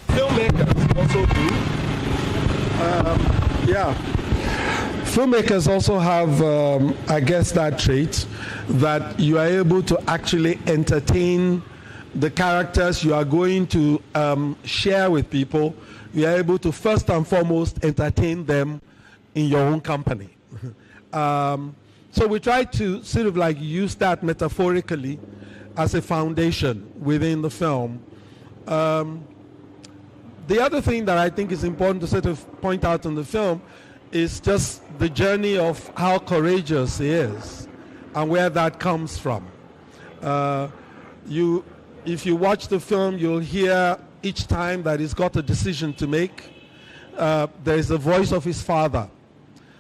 Speaker 5: filmmakers also do. Filmmakers also have, I guess, that trait that you are able to actually entertain the characters you are going to share with people. You are able to first and foremost entertain them in your own company. So we try to sort of like use that metaphorically as a foundation within the film. The other thing that I think is important to sort of point out in the film is just the journey of how courageous he is and where that comes from. If you watch the film, you'll hear each time that he's got a decision to make, there is the voice of his father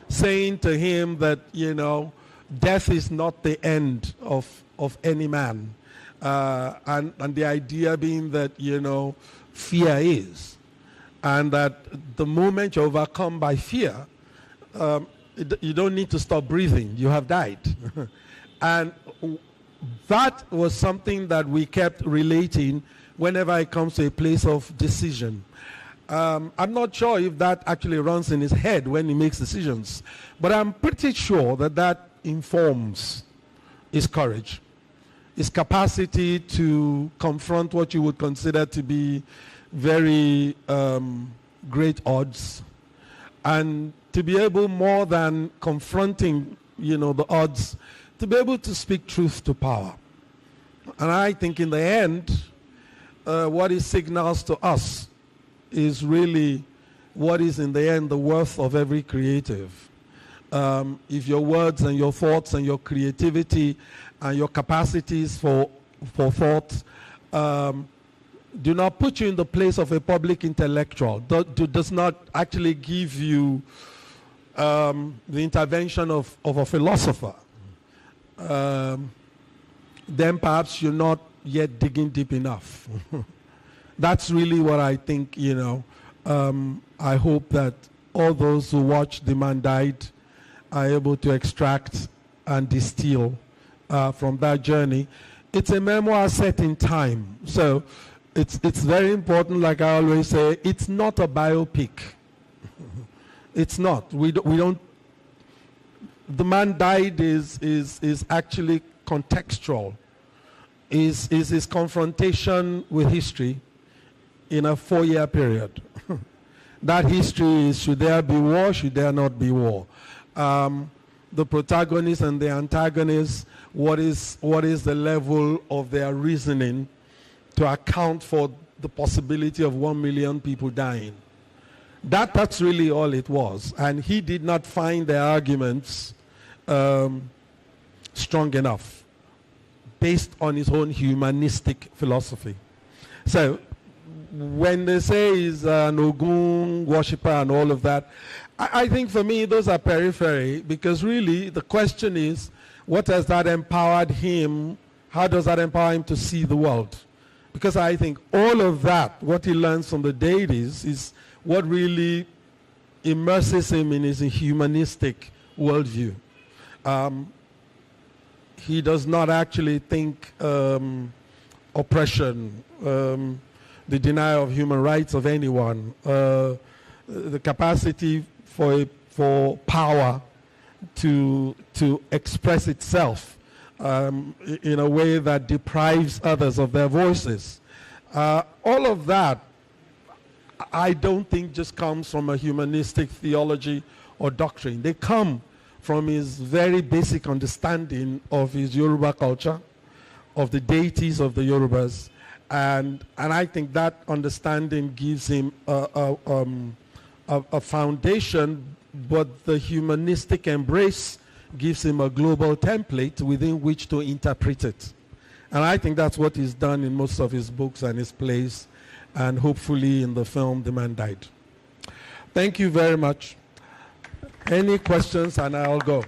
Speaker 5: saying to him that, you know, death is not the end of of any man. And the idea being that, fear is. And that the moment you're overcome by fear, you don't need to stop breathing. You have died. And that was something that we kept relating whenever it comes to a place of decision. I'm not sure if that actually runs in his head when he makes decisions, but I'm pretty sure that informs his courage, his capacity to confront what you would consider to be very great odds, and to be able, more than confronting, the odds, to be able to speak truth to power. And I think in the end, what it signals to us is really what is in the end the worth of every creative. If your words and your thoughts and your creativity and your capacities for thought do not put you in the place of a public intellectual, does not actually give you the intervention of a philosopher, then perhaps you're not yet digging deep enough. That's really what I think, I hope that all those who watch The Man Died are able to extract and distill from that journey. It's a memoir set in time. So it's very important, like I always say, it's not a biopic. It's not. We don't. The Man Died is actually contextual. Is his confrontation with history in a 4-year period. That history is, should there be war, should there not be war? The protagonist and the antagonist, what is the level of their reasoning to account for the possibility of 1 million people dying? That's really all it was. And he did not find the arguments strong enough based on his own humanistic philosophy. So when they say he's an Ogun worshipper and all of that, I think for me those are periphery, because really the question is, what has that empowered him? How does that empower him to see the world? Because I think all of that, what he learns from the deities, is what really immerses him in his humanistic worldview. He does not actually think oppression, the denial of human rights of anyone, the capacity for power to express itself in a way that deprives others of their voices. All of that, I don't think just comes from a humanistic theology or doctrine. They come from his very basic understanding of his Yoruba culture, of the deities of the Yorubas. And I think that understanding gives him a foundation, but the humanistic embrace gives him a global template within which to interpret it. And I think that's what he's done in most of his books and his plays, and hopefully in the film The Man Died. Thank you very much. Any questions, and I'll go.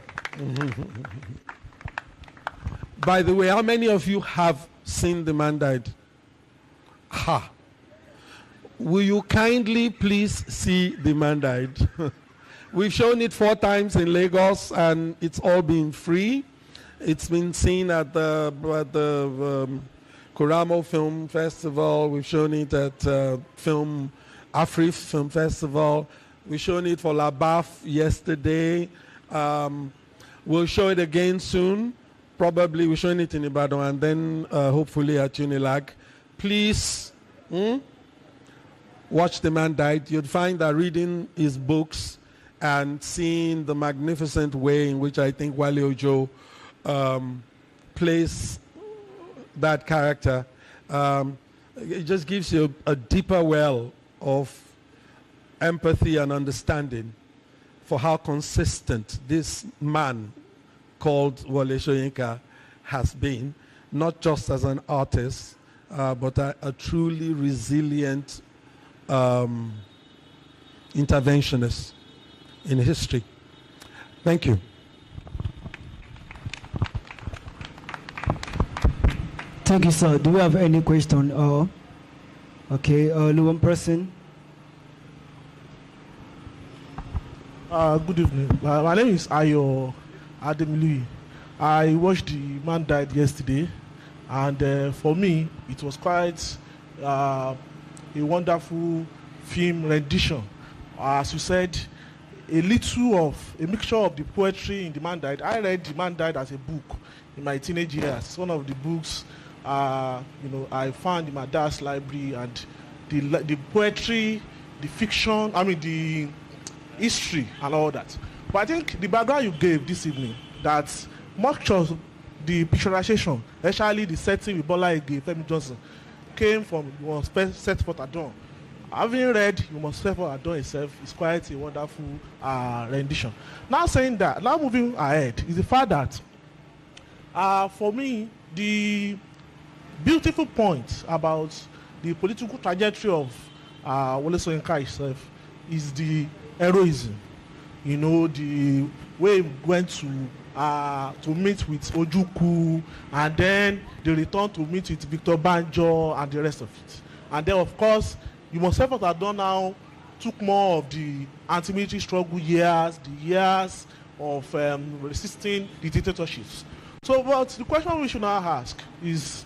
Speaker 5: By the way, how many of you have seen The Man Died? Ha! Will you kindly please see The Man Died? We've shown it 4 times in Lagos, and it's all been free. It's been seen at the Kuramo Film Festival. We've shown it at Afrif Film Festival. We've shown it for Labaf yesterday. We'll show it again soon. Probably we're showing it in Ibadan, and then hopefully at Unilag. Please watch The Man Died. You'd find that reading his books and seeing the magnificent way in which I think Wale Ojo plays that character, it just gives you a deeper well of empathy and understanding for how consistent this man called Wale Soyinka has been, not just as an artist, but a truly resilient interventionist in history. Thank you.
Speaker 4: Thank you, sir. Do we have any question? Okay, one person.
Speaker 6: Good evening. My name is Ayo Ademilui. I watched The Man Died yesterday, and for me, it was quite a wonderful film rendition. As you said, a mixture of the poetry in The Man Died. I read The Man Died as a book in my teenage years. It's one of the books I found in my dad's library, and the poetry, the fiction, the history and all that. But I think the background you gave this evening, that much of the picturization, especially the setting with Bola Ige, Femi Johnson, came from You Must Set Forth at Dawn. Having read You Must Set Forth at Dawn itself is quite a wonderful rendition. Now saying that, now moving ahead, is the fact that for me, the beautiful point about the political trajectory of Wole Soyinka itself is the heroism. The way he went to meet with Ojukwu, and then the return to meet with Victor Banjo and the rest of it. And then, of course, You Must Set Forth at Dawn now took more of the anti-military struggle years, the years of resisting the dictatorships. So, but the question we should now ask is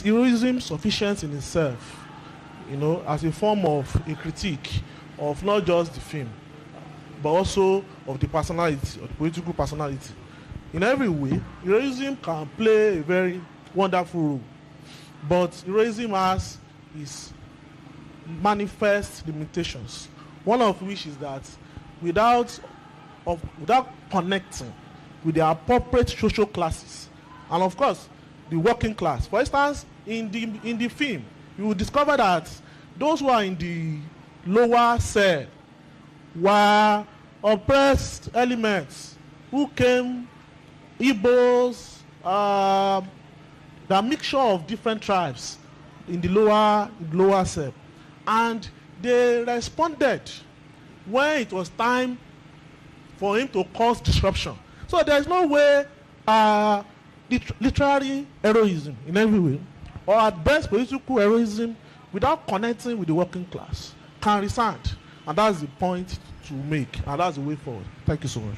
Speaker 6: heroism sufficient in itself, as a form of a critique of not just the film, but also of the personality, of the political personality? In every way, heroism can play a very wonderful role, but heroism has its manifest limitations. One of which is that without connecting with the appropriate social classes, and of course the working class. For instance, in the film, you will discover that those who are in the lower cell were oppressed elements who came, Igbos, the mixture of different tribes in the lower cell, and they responded when it was time for him to cause disruption. So there is no way literary heroism in every way, or at best political heroism, without connecting with the working class, can resound. And that's the point to make, and that's the way forward. Thank you so much.